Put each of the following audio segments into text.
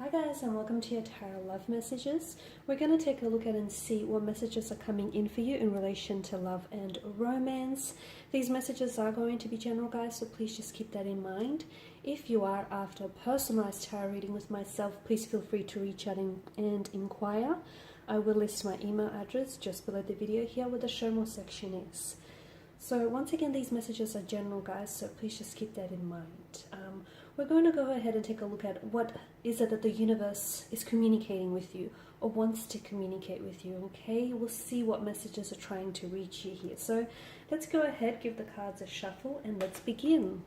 Hi guys, and welcome to your tarot love messages. We're going to take a look at and see what messages are coming in for you in relation to love and romance. These messages are going to be general, guys, so please just keep that in mind. If you are after a personalized tarot reading with myself, please feel free to reach out and inquire. I will list my email address just below the video here where the show more section is. So once again, these messages are general, guys, so please just keep that in mind. We're going to go ahead and take a look at what is it that the universe is communicating with you or wants to communicate with you, okay? We'll see what messages are trying to reach you here. So let's go ahead, give the cards a shuffle, and let's begin.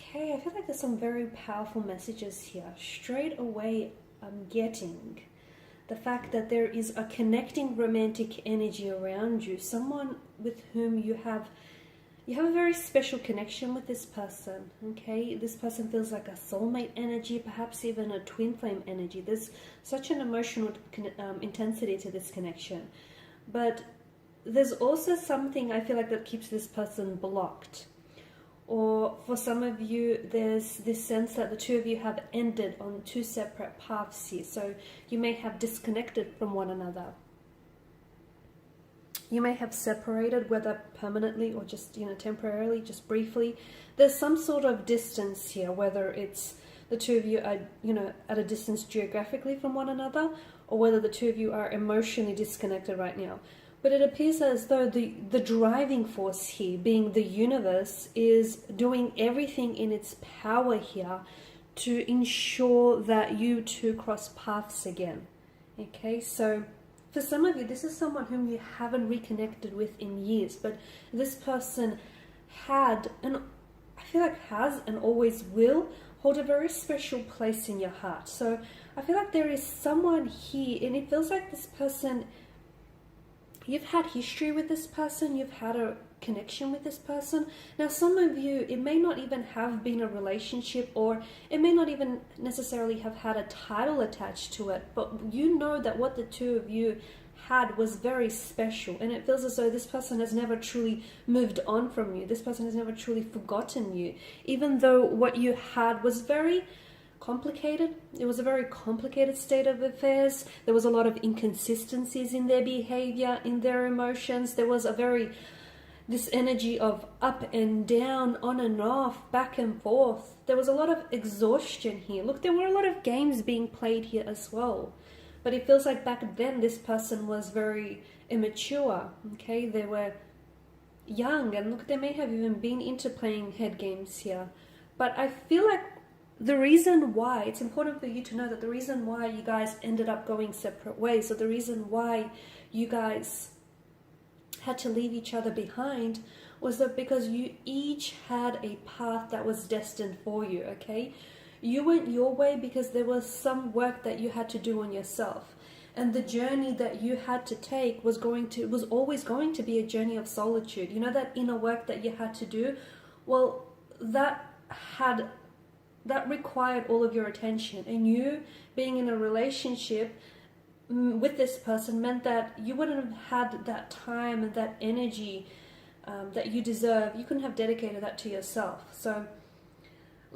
Okay, I feel like there's some very powerful messages here. Straight away, I'm getting the fact that there is a connecting romantic energy around you. Someone with whom you have a very special connection with this person, okay? This person feels like a soulmate energy, perhaps even a twin flame energy. There's such an emotional intensity to this connection. But there's also something I feel like that keeps this person blocked. Or for some of you, there's this sense that the two of you have ended on two separate paths here. So you may have disconnected from one another. You may have separated, whether permanently or just, temporarily, just briefly. There's some sort of distance here, whether it's the two of you are, at a distance geographically from one another, or whether the two of you are emotionally disconnected right now. But it appears as though the driving force here, being the universe, is doing everything in its power here to ensure that you two cross paths again. Okay, so for some of you, this is someone whom you haven't reconnected with in years, but this person had, and I feel like has and always will, hold a very special place in your heart. So I feel like there is someone here, and it feels like this person, you've had history with this person, you've had a connection with this person. Now, some of you, it may not even have been a relationship, or it may not even necessarily have had a title attached to it, but you know that what the two of you had was very special, and it feels as though this person has never truly moved on from you. This person has never truly forgotten you, even though what you had was very complicated. It was a very complicated state of affairs. There was a lot of inconsistencies in their behavior, in their emotions. There was this energy of up and down, on and off, back and forth. There was a lot of exhaustion here. Look, there were a lot of games being played here as well. But it feels like back then this person was very immature, okay? They were young, and look, they may have even been into playing head games here. But I feel like the reason why, it's important for you to know that the reason why you guys ended up going separate ways, or the reason why you guys had to leave each other behind, was that because you each had a path that was destined for you, okay? You went your way because there was some work that you had to do on yourself. And the journey that you had to take was always going to be a journey of solitude. You know, that inner work that you had to do? Well, that required all of your attention, and you being in a relationship with this person meant that you wouldn't have had that time and that energy that you deserve. You couldn't have dedicated that to yourself. So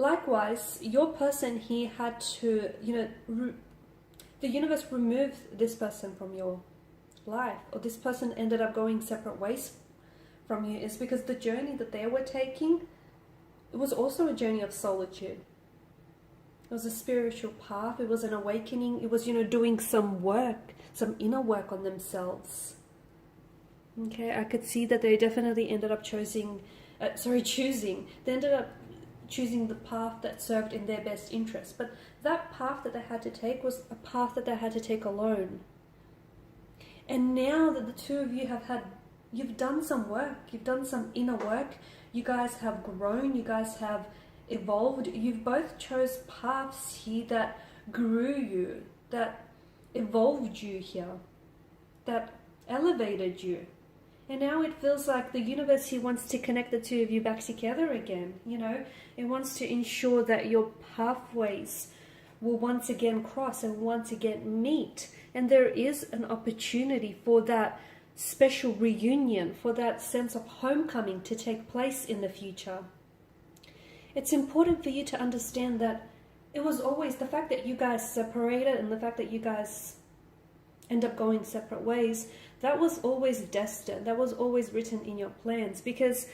Likewise, your person here had to, the universe removed this person from your life, or this person ended up going separate ways from you, is because the journey that they were taking, it was also a journey of solitude. It was a spiritual path. It was an awakening. It was, doing some work, some inner work on themselves. Okay, I could see that they definitely ended up choosing. They ended up choosing the path that served in their best interest. But that path that they had to take was a path that they had to take alone. And now that the two of you you've done some work, you've done some inner work, you guys have grown, you guys have evolved, you've both chose paths here that grew you, that evolved you here, that elevated you. And now it feels like the universe here wants to connect the two of you back together again. It wants to ensure that your pathways will once again cross and once again meet. And there is an opportunity for that special reunion, for that sense of homecoming to take place in the future. It's important for you to understand that it was always the fact that you guys separated and the fact that you guys end up going separate ways, that was always destined. That was always written in your plans. Because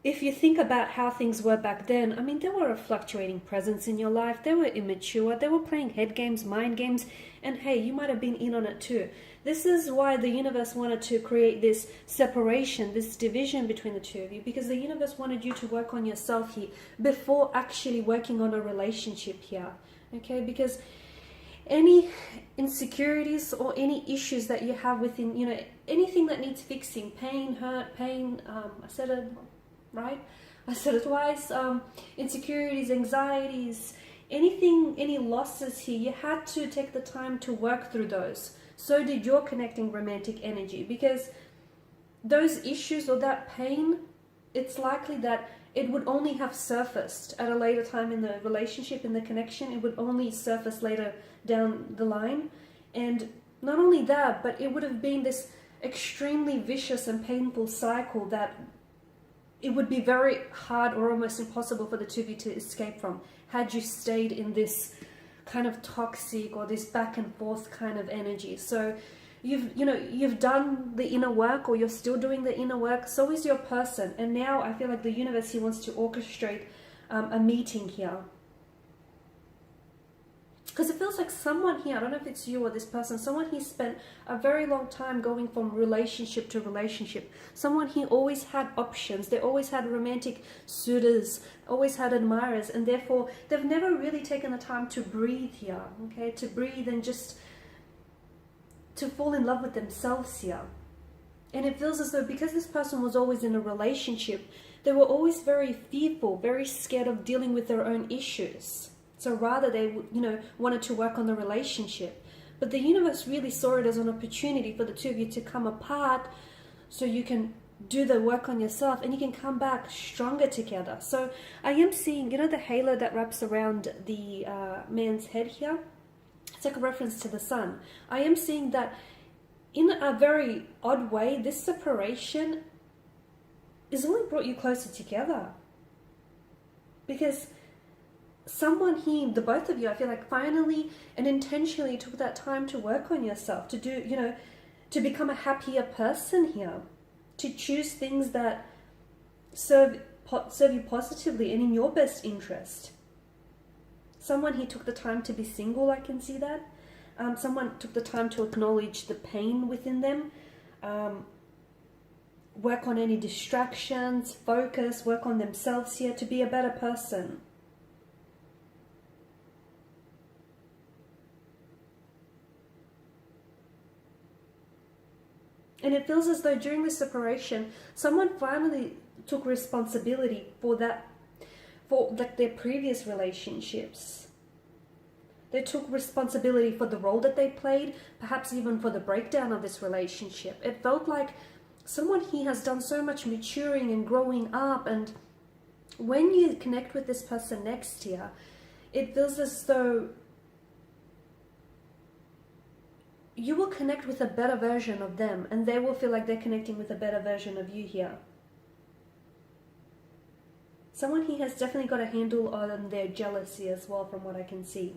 if you think about how things were back then, there were a fluctuating presence in your life. They were immature. They were playing head games, mind games. And hey, you might have been in on it too. This is why the universe wanted to create this separation, this division between the two of you, because the universe wanted you to work on yourself here before actually working on a relationship here. Okay, because any insecurities or any issues that you have within, anything that needs fixing, pain, hurt, I said it right? I said it twice. Insecurities, anxieties, anything, any losses here, you had to take the time to work through those. So did your connecting romantic energy, because those issues or that pain, it's likely that it would only have surfaced at a later time in the relationship, in the connection. It would only surface later down the line. And not only that, but it would have been this extremely vicious and painful cycle that it would be very hard or almost impossible for the two of you to escape from had you stayed in this kind of toxic or this back and forth kind of energy. So you've done the inner work, or you're still doing the inner work. So is your person. And now I feel like the universe here wants to orchestrate a meeting here. Because it feels like someone here, I don't know if it's you or this person, someone here spent a very long time going from relationship to relationship. Someone here always had options. They always had romantic suitors, always had admirers, and therefore they've never really taken the time to breathe here, okay? To breathe and just to fall in love with themselves here. And it feels as though because this person was always in a relationship, they were always very fearful, very scared of dealing with their own issues. So rather they, wanted to work on the relationship. But the universe really saw it as an opportunity for the two of you to come apart so you can do the work on yourself and you can come back stronger together. So I am seeing, the halo that wraps around the man's head here. It's like a reference to the sun. I am seeing that in a very odd way, this separation has only brought you closer together. Because someone here, the both of you, I feel like finally and intentionally took that time to work on yourself, to do, to become a happier person here, to choose things that serve you positively and in your best interest. Someone here took the time to be single, I can see that. Someone took the time to acknowledge the pain within them, work on any distractions, focus, work on themselves here to be a better person. And it feels as though during this separation, someone finally took responsibility for that, for like their previous relationships. They took responsibility for the role that they played, perhaps even for the breakdown of this relationship. It felt like someone here has done so much maturing and growing up, and when you connect with this person next year, it feels as though you will connect with a better version of them, and they will feel like they're connecting with a better version of you here. Someone here has definitely got a handle on their jealousy as well, from what I can see.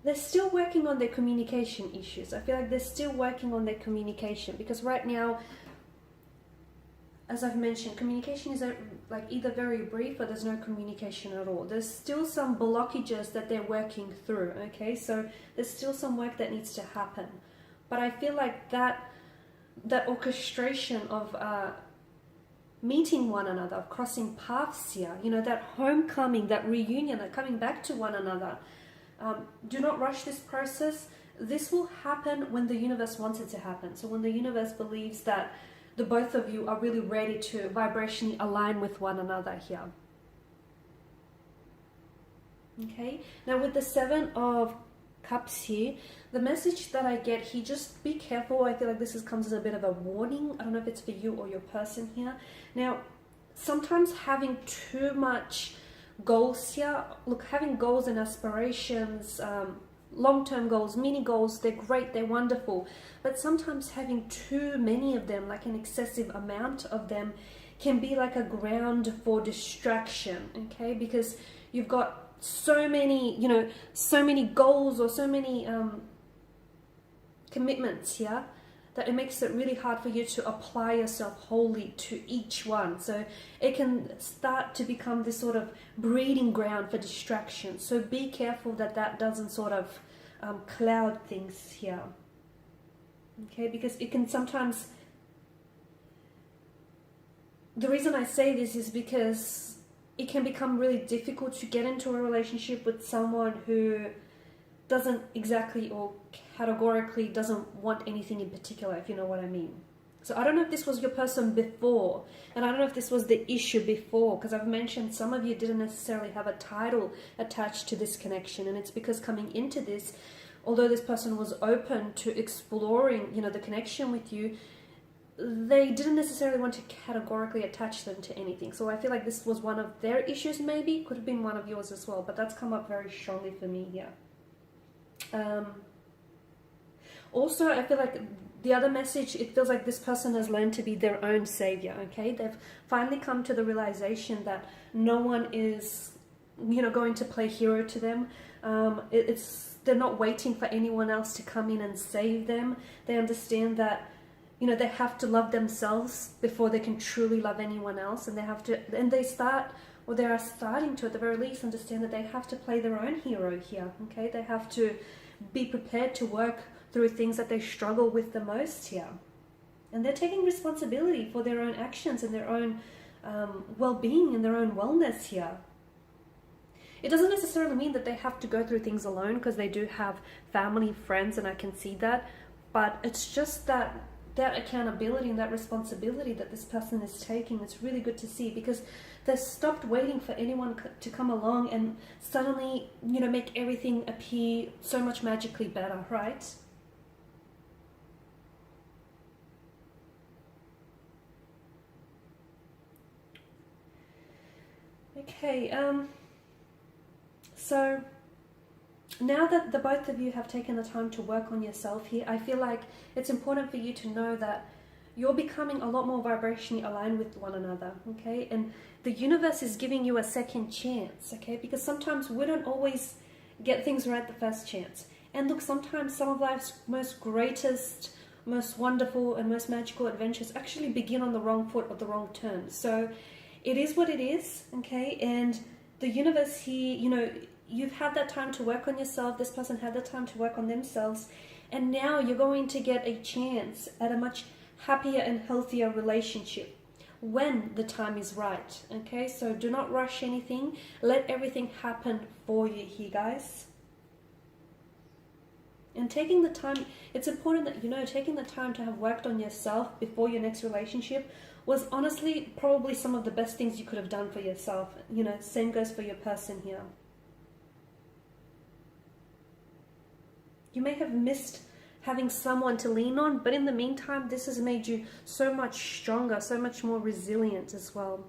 They're still working on their communication issues. I feel like they're still working on their communication, because right now, as I've mentioned, communication is like either very brief or there's no communication at all. There's still some blockages that they're working through, okay? So there's still some work that needs to happen. But I feel like that orchestration of meeting one another, of crossing paths here, you know, that homecoming, that reunion, that coming back to one another. Do not rush this process. This will happen when the universe wants it to happen. So when the universe believes that the both of you are really ready to vibrationally align with one another here. Okay, now with the Seven of Cups here, the message that I get here, just be careful. I feel like this comes as a bit of a warning. I don't know if it's for you or your person here. Now, sometimes having too much goals here, look, having goals and aspirations, long-term goals, mini goals, they're great, they're wonderful, but sometimes having too many of them, like an excessive amount of them, can be like a ground for distraction, okay? Because you've got so many, you know, so many goals or so many commitments here, that it makes it really hard for you to apply yourself wholly to each one. So it can start to become this sort of breeding ground for distraction. So be careful that that doesn't sort of cloud things here. Okay, because it can sometimes... The reason I say this is because it can become really difficult to get into a relationship with someone who doesn't exactly or categorically doesn't want anything in particular, if you know what I mean. So I don't know if this was your person before, and I don't know if this was the issue before, because I've mentioned some of you didn't necessarily have a title attached to this connection, and it's because coming into this, although this person was open to exploring, you know, the connection with you, they didn't necessarily want to categorically attach them to anything. So I feel like this was one of their issues, maybe, could have been one of yours as well, but that's come up very strongly for me here. Also, I feel like the other message, it feels like this person has learned to be their own savior, okay? They've finally come to the realization that no one is, you know, going to play hero to them. They're not waiting for anyone else to come in and save them. They understand that, you know, they have to love themselves before they can truly love anyone else, and they have to, and they start, or they are starting to, at the very least, understand that they have to play their own hero here, okay? They have to be prepared to work through things that they struggle with the most here. And they're taking responsibility for their own actions and their own well-being and their own wellness here. It doesn't necessarily mean that they have to go through things alone, because they do have family, friends, and I can see that. But it's just that accountability and that responsibility that this person is taking, it's really good to see, because they've stopped waiting for anyone to come along and suddenly, you know, make everything appear so much magically better, right? Okay, so now that the both of you have taken the time to work on yourself here, I feel like it's important for you to know that you're becoming a lot more vibrationally aligned with one another, okay? And the universe is giving you a second chance, okay? Because sometimes we don't always get things right the first chance. And look, sometimes some of life's most greatest, most wonderful and most magical adventures actually begin on the wrong foot or the wrong turn. So it is what it is, okay? And the universe here, you know, you've had that time to work on yourself. This person had the time to work on themselves. And now you're going to get a chance at a much happier and healthier relationship when the time is right, okay? So do not rush anything. Let everything happen for you here, guys. And taking the time, it's important that, you know, taking the time to have worked on yourself before your next relationship was honestly probably some of the best things you could have done for yourself. You know, same goes for your person here. You may have missed having someone to lean on, but in the meantime, this has made you so much stronger, so much more resilient as well.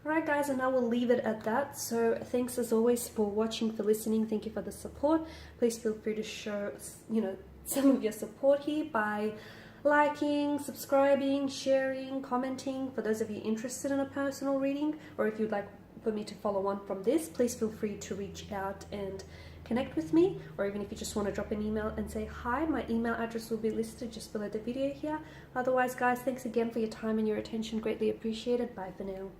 Alright guys, and I will leave it at that. So thanks as always for watching, for listening. Thank you for the support. Please feel free to show, you know, some of your support here by liking, subscribing, sharing, commenting. For those of you interested in a personal reading, or if you'd like for me to follow on from this, please feel free to reach out and connect with me, or even if you just want to drop an email and say hi, my email address will be listed just below the video here. Otherwise, guys, thanks again for your time and your attention. Greatly appreciated. Bye for now.